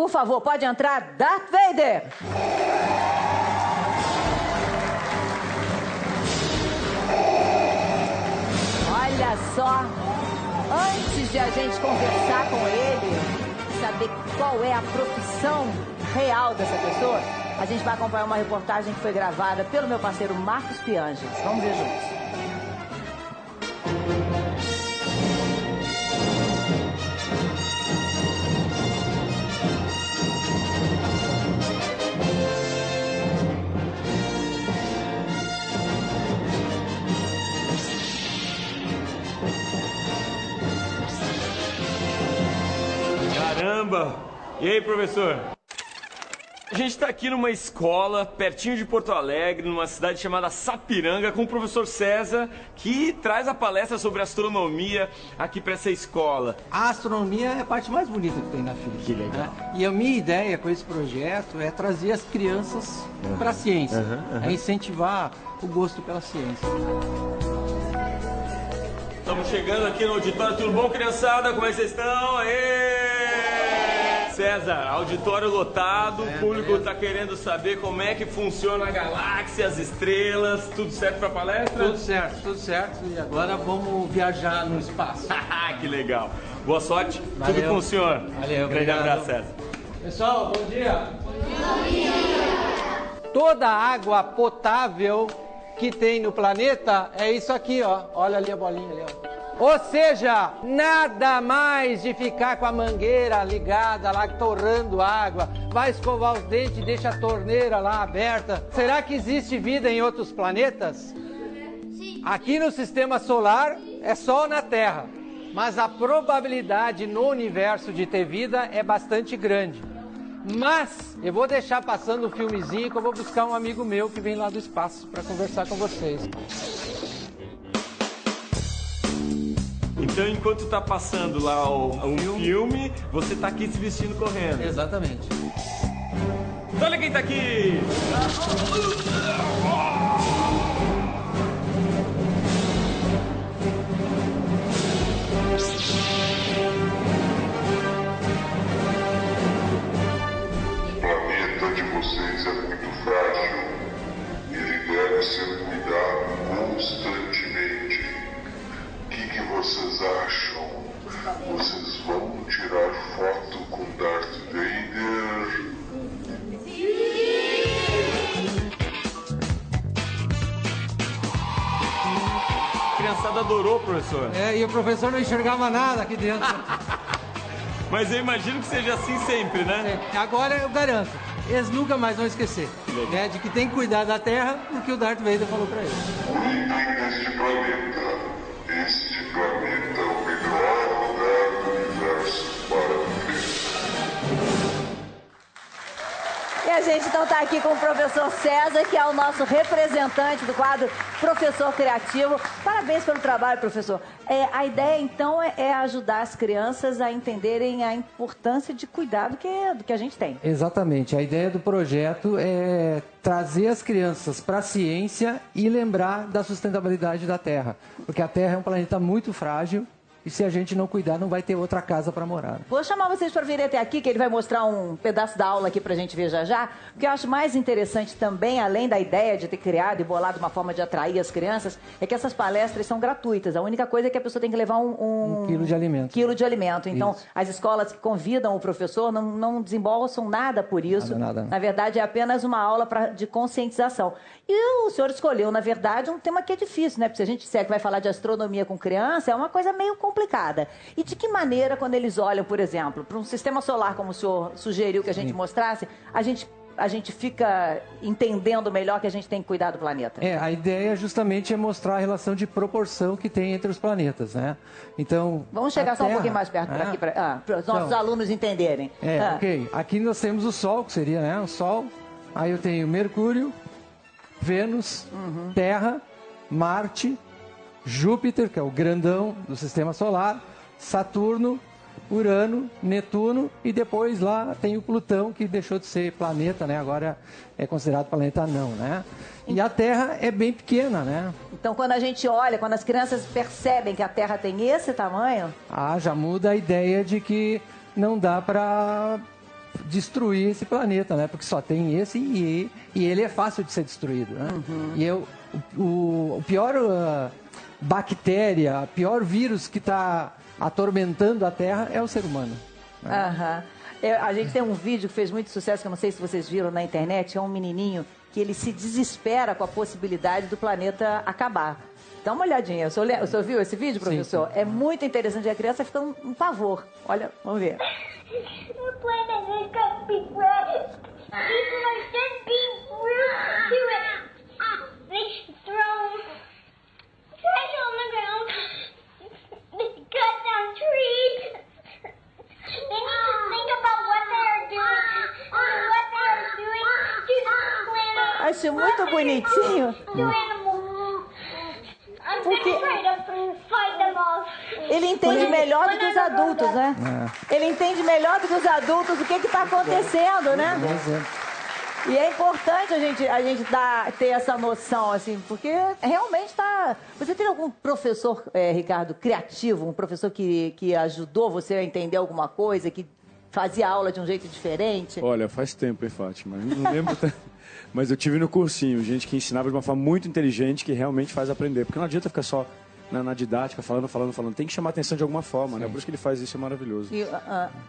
Por favor, pode entrar, Darth Vader! Olha só, antes de a gente conversar com ele, saber qual é a profissão real dessa pessoa, a gente vai acompanhar uma reportagem que foi gravada pelo meu parceiro Marcos Pianges. Vamos ver juntos. Caramba! E aí, professor? A gente está aqui numa escola, pertinho de Porto Alegre, numa cidade chamada Sapiranga, com o professor César, que traz a palestra sobre astronomia aqui para essa escola. A astronomia é a parte mais bonita que tem na física. Que legal. Né? E a minha ideia com esse projeto é trazer as crianças para a ciência, é incentivar o gosto pela ciência. Estamos chegando aqui no auditório. Tudo bom, criançada? Como é que vocês estão? Aê! César, auditório lotado, o público está querendo saber como é que funciona a galáxia, as estrelas. Tudo certo para a palestra? Tudo certo. E agora vamos viajar no espaço. Que legal. Boa sorte. Valeu. Tudo com o senhor. Valeu, Grande obrigado. abraço, César. Pessoal, bom dia. Bom dia. Toda a água potável que tem no planeta é isso aqui, ó. Olha ali a bolinha ali, ó. Ou seja, nada mais de ficar com a mangueira ligada lá, torrando água, vai escovar os dentes e deixa a torneira lá aberta. Será que existe vida em outros planetas? Sim. Aqui no sistema solar é só na Terra, mas a probabilidade no universo de ter vida é bastante grande. Mas eu vou deixar passando um filmezinho que eu vou buscar um amigo meu que vem lá do espaço para conversar com vocês. Então, enquanto tá passando lá o filme, você tá aqui se vestindo correndo. Exatamente. Então, olha quem tá aqui! O planeta de vocês é muito frágil. Ele deve ser cuidado constantemente. O que vocês acham? Vocês vão tirar foto com Darth Vader? A criançada adorou, professor. E o professor não enxergava nada aqui dentro. Mas eu imagino que seja assim sempre, né? Agora eu garanto, eles nunca mais vão esquecer, né, de que tem que cuidar da Terra, porque o Darth Vader falou pra eles. Cuidem deste planeta. Este planeta é o melhor lugar do universo para viver. E a gente então está aqui com o professor César, que é o nosso representante do quadro Professor Criativo. Parabéns pelo trabalho, professor. A ideia, então, é ajudar as crianças a entenderem a importância de cuidar do que a gente tem. Exatamente. A ideia do projeto é trazer as crianças para a ciência e lembrar da sustentabilidade da Terra. Porque a Terra é um planeta muito frágil. E se a gente não cuidar, não vai ter outra casa para morar. Vou chamar vocês para virem até aqui, que ele vai mostrar um pedaço da aula aqui para a gente ver já já. O que eu acho mais interessante também, além da ideia de ter criado e bolado uma forma de atrair as crianças, é que essas palestras são gratuitas. A única coisa é que a pessoa tem que levar um quilo de alimento. Então, isso. As escolas que convidam o professor não desembolsam nada por isso. Nada. Na verdade, é apenas uma aula de conscientização. E o senhor escolheu, na verdade, um tema que é difícil, né? Porque se a gente disser que vai falar de astronomia com criança, é uma coisa meio complicada. E de que maneira, quando eles olham, por exemplo, para um sistema solar, como o senhor sugeriu que a gente mostrasse, a gente fica entendendo melhor que a gente tem que cuidar do planeta? A ideia justamente é mostrar a relação de proporção que tem entre os planetas, né? Então, vamos chegar só um pouquinho mais perto aqui para os nossos alunos entenderem. Ok. Aqui nós temos o Sol, que seria, né? O Sol. Aí eu tenho Mercúrio, Vênus, Terra, Marte, Júpiter, que é o grandão do sistema solar, Saturno, Urano, Netuno e depois lá tem o Plutão, que deixou de ser planeta, né? Agora é considerado planeta não, né? E a Terra é bem pequena, né? Então, quando a gente olha, quando as crianças percebem que a Terra tem esse tamanho... já muda a ideia de que não dá para destruir esse planeta, né? Porque só tem esse e ele é fácil de ser destruído, né? E o pior bactéria, o pior vírus que está atormentando a Terra é o ser humano. Né? A gente tem um vídeo que fez muito sucesso, que eu não sei se vocês viram na internet, é um menininho que ele se desespera com a possibilidade do planeta acabar. Dá uma olhadinha. O senhor viu esse vídeo, professor? Sim. É muito interessante. A criança fica um pavor. Olha, vamos ver. The planet is going to be red. People are just being rude to it. They throw trash on the ground. They cut down trees. They need to think about what they are doing and what they are doing to the planet. Acho muito bonitinho. To animals. I'm going to try to fight them off. Ele entende melhor do que os adultos, né? Ele entende melhor do que os adultos o que está acontecendo, né? E é importante a gente ter essa noção, assim, porque realmente está... Você teve algum professor, Ricardo, criativo, um professor que ajudou você a entender alguma coisa, que fazia aula de um jeito diferente? Olha, faz tempo, hein, Fátima? Não lembro tanto. Mas eu tive no cursinho, gente que ensinava de uma forma muito inteligente, que realmente faz aprender. Porque não adianta ficar só na didática, falando. Tem que chamar atenção de alguma forma, né? Por isso que ele faz isso, é maravilhoso.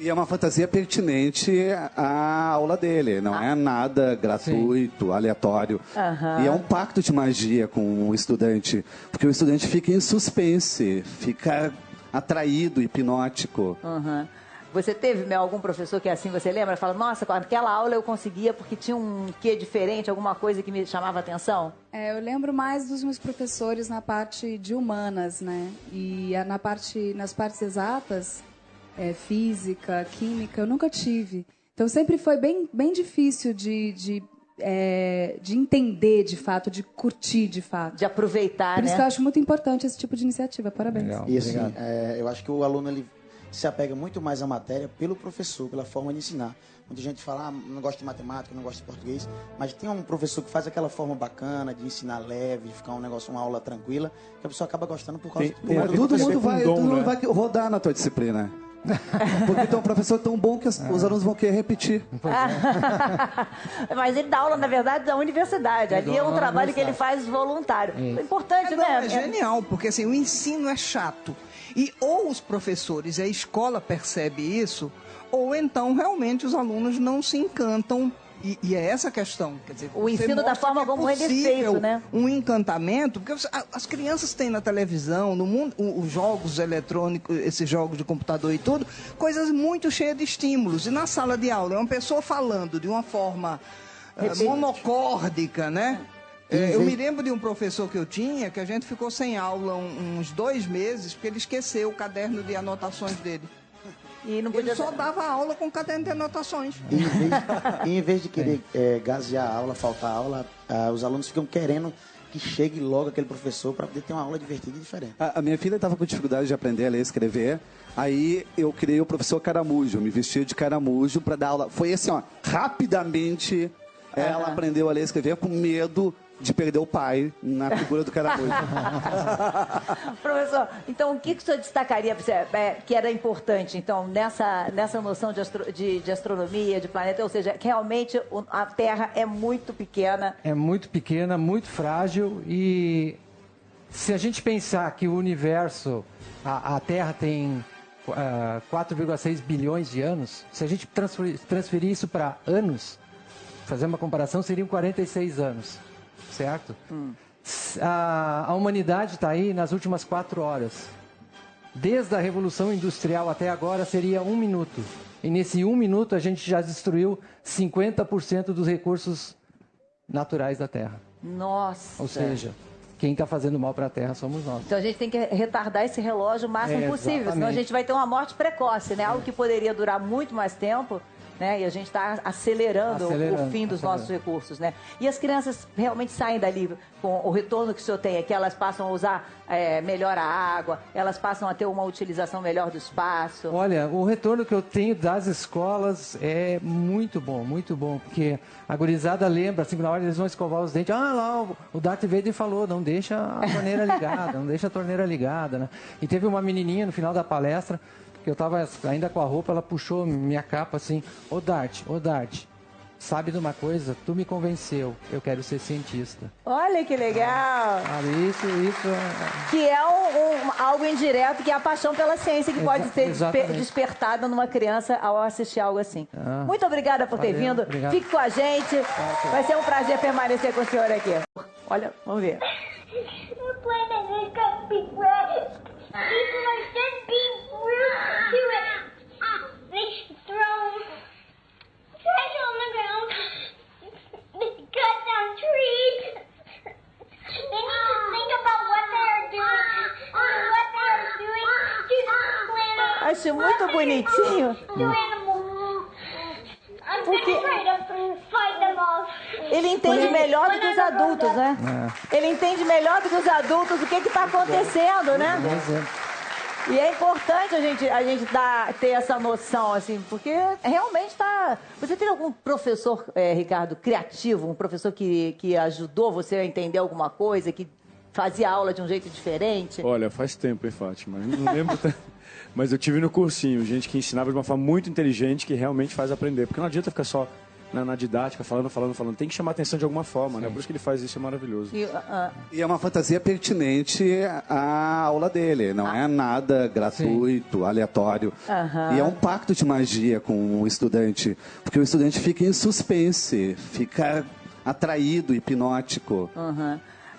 E é uma fantasia pertinente à aula dele, não é nada gratuito, aleatório. E é um pacto de magia com o estudante, porque o estudante fica em suspense, fica atraído, hipnótico. Você teve algum professor que assim, você lembra? Fala, nossa, com aquela aula eu conseguia porque tinha um quê diferente, alguma coisa que me chamava a atenção? Eu lembro mais dos meus professores na parte de humanas, né? E nas partes exatas, física, química, eu nunca tive. Então sempre foi bem difícil de entender de fato, de curtir de fato. De aproveitar, Por isso que eu acho muito importante esse tipo de iniciativa. Parabéns. Legal. E assim, eu acho que o aluno ele se apega muito mais à matéria pelo professor, pela forma de ensinar. Muita gente fala, não gosta de matemática, não gosta de português, mas tem um professor que faz aquela forma bacana de ensinar leve, de ficar uma aula tranquila, que a pessoa acaba gostando por causa do todo mundo vai rodar na tua disciplina. Porque tem um professor tão bom que os alunos vão querer repetir. Mas ele dá aula, na verdade, da universidade. Ali é um trabalho que ele faz voluntário. É importante, né? É genial, porque assim, o ensino é chato. E ou os professores e a escola percebe isso, ou então realmente os alunos não se encantam. E é essa a questão. Quer dizer, o ensino da forma como ele é feito, né? Um encantamento, porque as crianças têm na televisão, no mundo, os jogos eletrônicos, esses jogos de computador e tudo, coisas muito cheias de estímulos. E na sala de aula é uma pessoa falando de uma forma monocórdica, né? Eu me lembro de um professor que eu tinha, que a gente ficou sem aula uns 2 meses, porque ele esqueceu o caderno de anotações dele. E não podia... Ele só dava aula com caderno de anotações. E em vez de querer gasear a aula, faltar a aula, os alunos ficam querendo que chegue logo aquele professor para poder ter uma aula divertida e diferente. A minha filha estava com dificuldade de aprender a ler e escrever, aí eu criei o professor Caramujo, me vestia de caramujo para dar aula. Foi assim, rapidamente ela aprendeu a ler e escrever com medo de perder o pai na figura do caramujo. Professor, então o que o senhor destacaria que era importante então, nessa noção de astronomia, de planeta? Ou seja, que realmente a Terra é muito pequena. É muito pequena, muito frágil e se a gente pensar que o universo, a Terra tem 4,6 bilhões de anos, se a gente transferir isso para anos, fazer uma comparação, seriam 46 anos. Certo? A humanidade está aí nas últimas 4 horas. Desde a Revolução Industrial até agora seria 1 minuto. E nesse 1 minuto a gente já destruiu 50% dos recursos naturais da Terra. Nossa! Ou seja, quem está fazendo mal para a Terra somos nós. Então a gente tem que retardar esse relógio o máximo possível, senão a gente vai ter uma morte precoce, né? Algo que poderia durar muito mais tempo. Né? E a gente está acelerando o fim dos nossos recursos, né? E as crianças realmente saem dali com o retorno que o senhor tem, é que elas passam a usar melhor a água, elas passam a ter uma utilização melhor do espaço. Olha, o retorno que eu tenho das escolas é muito bom, porque a gurizada lembra, assim, na hora eles vão escovar os dentes, lá o Darth Vader falou, não deixa a torneira ligada, né? E teve uma menininha no final da palestra que eu tava ainda com a roupa, ela puxou minha capa assim, ô Dart, sabe de uma coisa? Tu me convenceu, eu quero ser cientista. Olha que legal! Sabe, isso Que é algo indireto, que é a paixão pela ciência, que pode ser despertada numa criança ao assistir algo assim. Muito obrigada por ter vindo. Obrigado. Fique com a gente. Vai ser um prazer permanecer com o senhor aqui. Olha, vamos ver. The planet is gonna be red. People are just being rude to it. They throw trash on the ground. They cut down trees. They need to think about what they are doing to the planet. Acho muito bonitinho. To animals. I'm gonna try to fight them off. Ele entende melhor do que os adultos, né? Ele entende melhor do que os adultos o que está acontecendo, né? E é importante a gente ter essa noção, assim, porque realmente está... Você teve algum professor, Ricardo, criativo, um professor que ajudou você a entender alguma coisa, que fazia aula de um jeito diferente? Olha, faz tempo, hein, Fátima? Não lembro tanto. Mas eu tive no cursinho gente que ensinava de uma forma muito inteligente que realmente faz aprender. Porque não adianta ficar só na didática, falando. Tem que chamar atenção de alguma forma, né? Por isso que ele faz isso, é maravilhoso. E é uma fantasia pertinente à aula dele, não é nada gratuito, aleatório. E é um pacto de magia com o estudante, porque o estudante fica em suspense, fica atraído, hipnótico.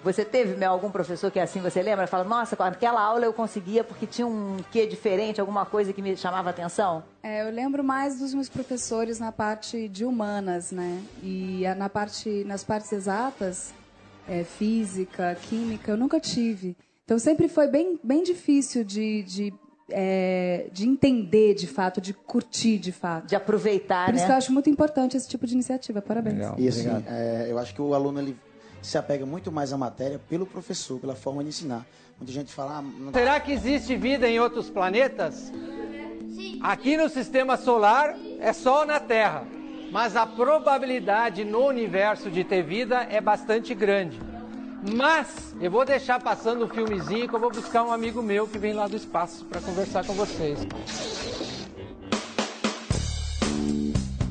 Você teve algum professor que assim, você lembra? Fala, nossa, com aquela aula eu conseguia porque tinha um quê diferente, alguma coisa que me chamava a atenção? Eu lembro mais dos meus professores na parte de humanas, né? E nas partes exatas, física, química, eu nunca tive. Então sempre foi bem difícil de entender de fato, de curtir de fato. De aproveitar, Por isso que eu acho muito importante esse tipo de iniciativa. Parabéns. Legal. E assim, eu acho que o aluno ele se apega muito mais à matéria pelo professor, pela forma de ensinar. Muita gente fala... Será que existe vida em outros planetas? Sim. Aqui no sistema solar é Sol na Terra, mas a probabilidade no universo de ter vida é bastante grande. Mas eu vou deixar passando um filmezinho que eu vou buscar um amigo meu que vem lá do espaço para conversar com vocês.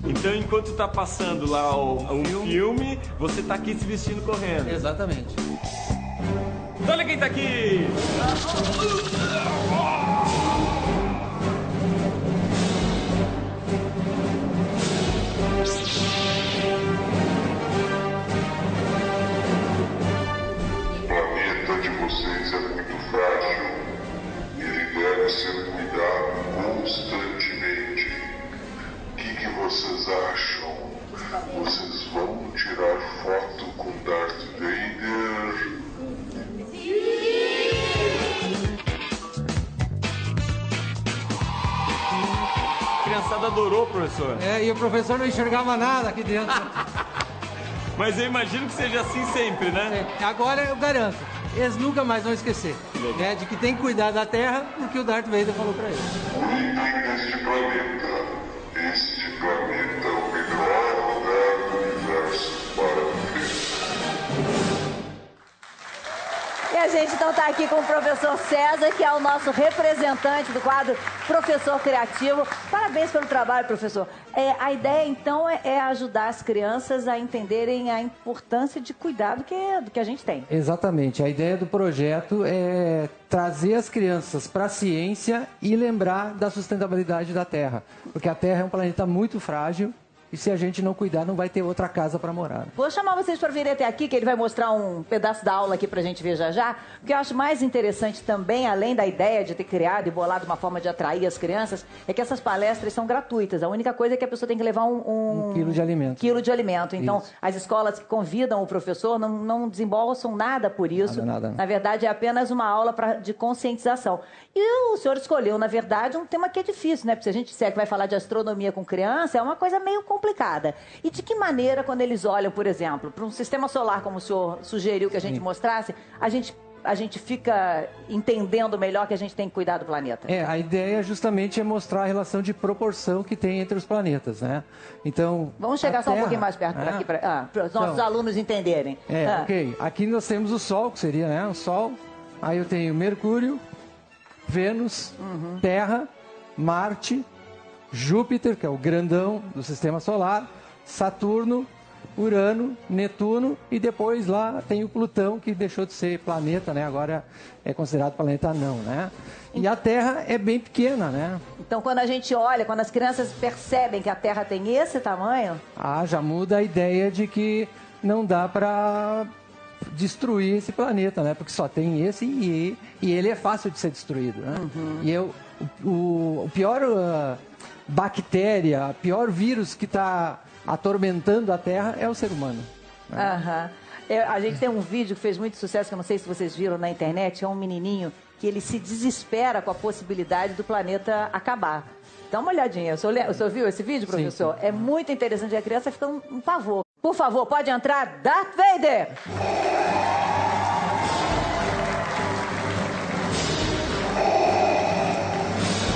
Então, enquanto tá passando lá o filme, você tá aqui se vestindo correndo. Exatamente. Olha quem tá aqui! O planeta de vocês é muito frágil. Ele deve ser cuidado constantemente. O que vocês acham? Vocês vão tirar foto com Darth Vader? A criançada adorou, professor. E o professor não enxergava nada aqui dentro. Mas eu imagino que seja assim sempre, né? Agora eu garanto, eles nunca mais vão esquecer, né, de que tem que cuidar da Terra, porque o Darth Vader falou pra eles. Cuidem deste planeta. Este planeta é o melhor lugar do universo para viver. E a gente então está aqui com o professor César, que é o nosso representante do quadro Professor Criativo. Parabéns pelo trabalho, professor. A ideia, então, é ajudar as crianças a entenderem a importância de cuidar do que a gente tem. Exatamente. A ideia do projeto é trazer as crianças para a ciência e lembrar da sustentabilidade da Terra. Porque a Terra é um planeta muito frágil. E se a gente não cuidar, não vai ter outra casa para morar. Vou chamar vocês para virem até aqui, que ele vai mostrar um pedaço da aula aqui para a gente ver já. O que eu acho mais interessante também, além da ideia de ter criado e bolado uma forma de atrair as crianças, é que essas palestras são gratuitas. A única coisa é que a pessoa tem que levar um quilo de alimento. Então, isso. As escolas que convidam o professor não desembolsam nada por isso. Nada. Na verdade, é apenas uma aula de conscientização. E o senhor escolheu, na verdade, um tema que é difícil, né? Porque se a gente disser que vai falar de astronomia com criança, é uma coisa meio complicada. E de que maneira, quando eles olham, por exemplo, para um sistema solar, como o senhor sugeriu que a gente mostrasse, a gente fica entendendo melhor que a gente tem que cuidar do planeta? A ideia justamente é mostrar a relação de proporção que tem entre os planetas, né? Então, vamos chegar só um pouquinho mais perto aqui para os nossos alunos entenderem. Ok. Aqui nós temos o Sol, que seria, né, o Sol. Aí eu tenho Mercúrio, Vênus, Terra, Marte, Júpiter, que é o grandão do sistema solar, Saturno, Urano, Netuno e depois lá tem o Plutão, que deixou de ser planeta, né? Agora é considerado planeta não, né? E a Terra é bem pequena, né? Então, quando a gente olha, quando as crianças percebem que a Terra tem esse tamanho... Já muda a ideia de que não dá para destruir esse planeta, né? Porque só tem esse e ele é fácil de ser destruído, né? E o pior bactéria, o pior vírus que está atormentando a Terra é o ser humano. Né? A gente tem um vídeo que fez muito sucesso, que eu não sei se vocês viram na internet, é um menininho que ele se desespera com a possibilidade do planeta acabar. Dá uma olhadinha. O senhor viu esse vídeo, professor? Sim. É muito interessante, a criança fica um pavor. Por favor, pode entrar, Darth Vader!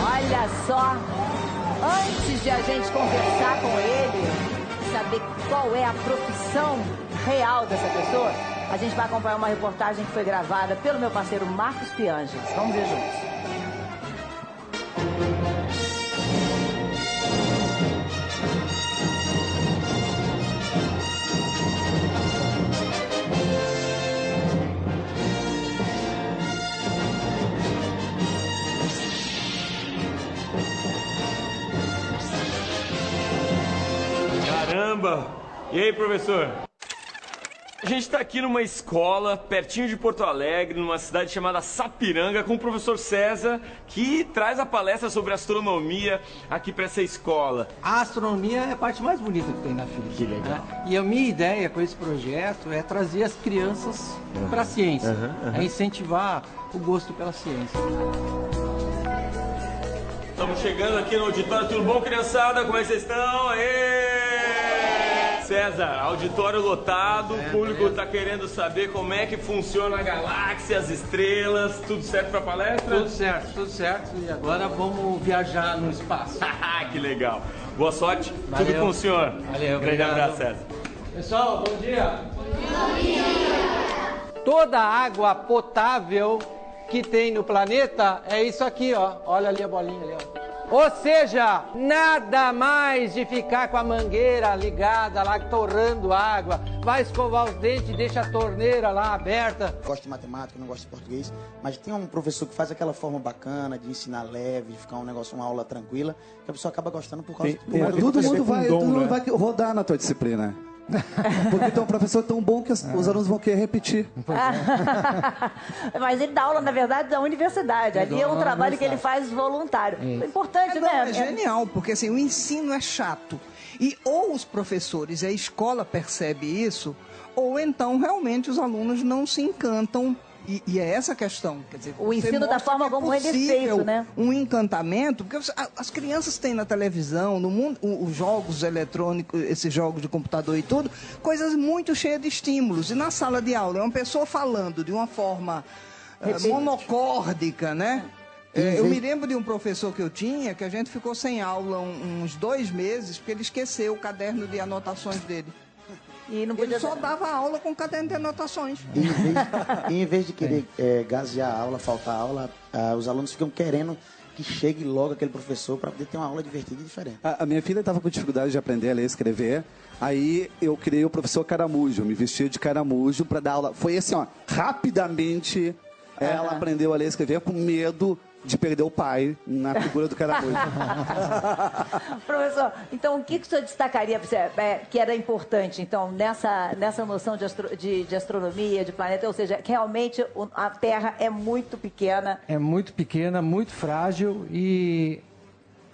Olha só, antes de a gente conversar com ele, saber qual é a profissão real dessa pessoa, a gente vai acompanhar uma reportagem que foi gravada pelo meu parceiro Marcos Pianges. Vamos ver juntos. Caramba! E aí, professor? A gente está aqui numa escola, pertinho de Porto Alegre, numa cidade chamada Sapiranga, com o professor César, que traz a palestra sobre astronomia aqui para essa escola. A astronomia é a parte mais bonita que tem na física. Que legal. Né? E a minha ideia com esse projeto é trazer as crianças para a ciência, é incentivar o gosto pela ciência. Estamos chegando aqui no auditório. Tudo bom, criançada? Como é que vocês estão? Aê! César, auditório lotado, o público está querendo saber como é que funciona a galáxia, as estrelas. Tudo certo para a palestra? Tudo certo. E agora vamos viajar no espaço. Que legal. Boa sorte. Valeu. Tudo com o senhor. Valeu, Grande obrigado. abraço, César. Pessoal, bom dia. Bom dia. Toda a água potável que tem no planeta é isso aqui, ó. Olha ali a bolinha ali, ó. Ou seja, nada mais de ficar com a mangueira ligada lá, torrando água. Vai escovar os dentes e deixa a torneira lá aberta. Gosto de matemática, não gosto de português, mas tem um professor que faz aquela forma bacana de ensinar leve, de ficar um negócio, uma aula tranquila, que a pessoa acaba gostando por causa do todo mundo vai rodar na tua disciplina. Porque tem um professor tão bom que os alunos vão querer repetir. Mas ele dá aula, na verdade, da universidade. Ali é um trabalho que ele faz voluntário. É importante, né? É genial, porque assim, o ensino é chato. E ou os professores e a escola percebe isso, ou então realmente os alunos não se encantam. E é essa a questão. Quer dizer, o ensino da forma como ele é feito, né? Um encantamento, porque as crianças têm na televisão, no mundo, os jogos eletrônicos, esses jogos de computador e tudo, coisas muito cheias de estímulos. E na sala de aula é uma pessoa falando de uma forma monocórdica, né? Eu me lembro de um professor que eu tinha, que a gente ficou sem aula uns 2 meses, porque ele esqueceu o caderno de anotações dele. E não podia... Ele só dava aula com caderno de anotações. E em vez de querer gasear a aula, faltar a aula, os alunos ficam querendo que chegue logo aquele professor para poder ter uma aula divertida e diferente. A minha filha estava com dificuldade de aprender a ler e escrever, aí eu criei o professor Caramujo, me vestia de caramujo para dar aula. Foi assim, ó, rapidamente ela aprendeu a ler e escrever com medo de perder o pai na figura do caramujo. Professor, então o que o senhor destacaria que era importante, então, nessa noção de astronomia, de planeta, ou seja, que realmente a Terra é muito pequena? É muito pequena, muito frágil, e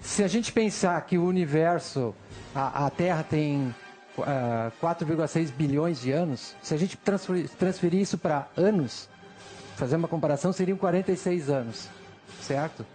se a gente pensar que o universo, a Terra tem 4,6 bilhões de anos, se a gente transferir isso para anos, fazer uma comparação, seriam 46 anos. Certo?